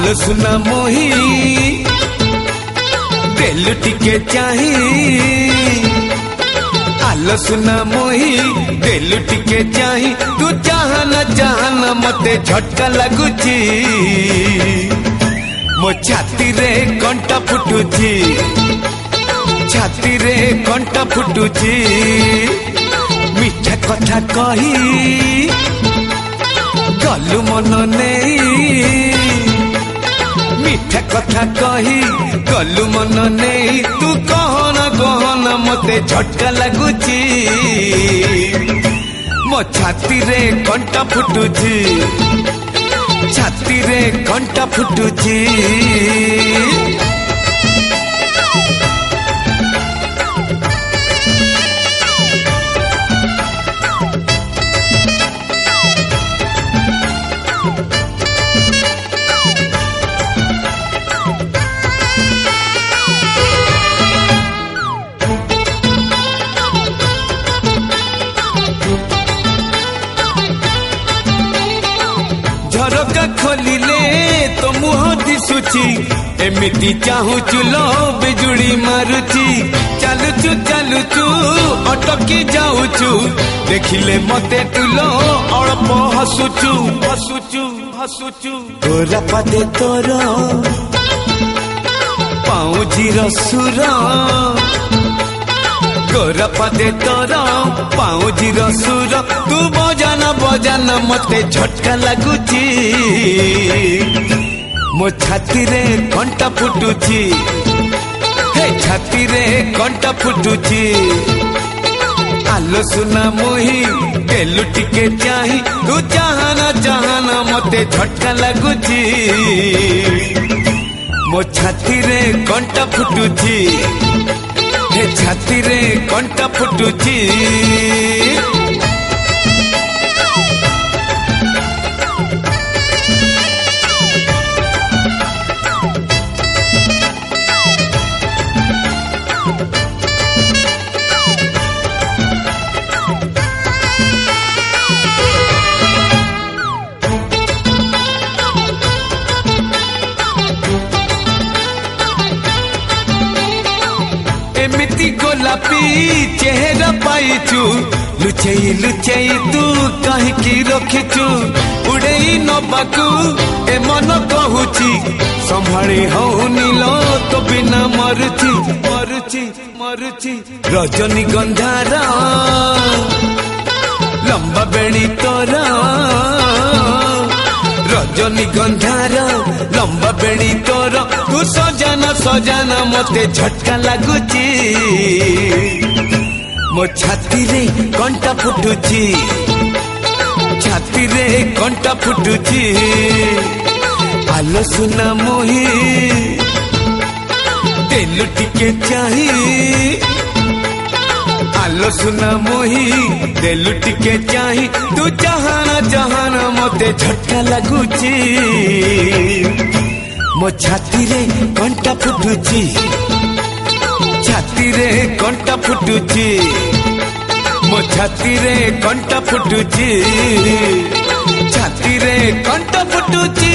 आलो सुना मोही दिल टिके चाही आलो सुना मोही दिल टिके चाही तू चाहना मते झटका लगुची मो छाती रे कंटा फुटुची छाती रे कंटा फुटुची मीठा कथा कही गलु मन नहीं मीठा कथा कही गलु मन नहीं तू कहना मते झटका लगुची मो छाती रे कंटा फुटुची छाती रे कंटा फुटुची झरका खोलिले तो मुह दिशुची एमिति चाहूचु लो बिजुड़ी मारुची चालुचु अटकी जाऊचु देखिले मते तुलो अल्प हसुचु तोरा पादे तोर पाउजीर सुर गोरा पादे तोर पाउजीर सुर तू बजाना मते झटका लगुची मो छाती रे कंटा फुटुची हे छाती रे कंटा फुटुची आलो सुना मोही दिल टिके चाही तू चाहना मते झटका लगुची मो छाती रे कंटा फुटुची हे छाती रे कंटा फुटुची एमिति गोलापी चेहरा पाइचु लुचेई तू कहीं रखिचु उड़ेई नबाकू ए मन कहूची संभाड़ी हौनी लो तो बिना मरुची रजनी गंधारा लंबा बेणी तोरा रजनी गंधार लंबा बेणी तोर तू सजाना मते झटका लगुची मो छाती रे कंटा फुटुची छाती रे कंटा फुटुची आलो सुना मोही दिल टिके चाही आलो सुना मोही दिल टिके चाही तू चाहना मते झटका लगुची मो छाती रे कंटा फुटुची छाती रे कंटा फुटुची मो छाती रे कंटा फुटुची छाती रे कंटा फुटुची।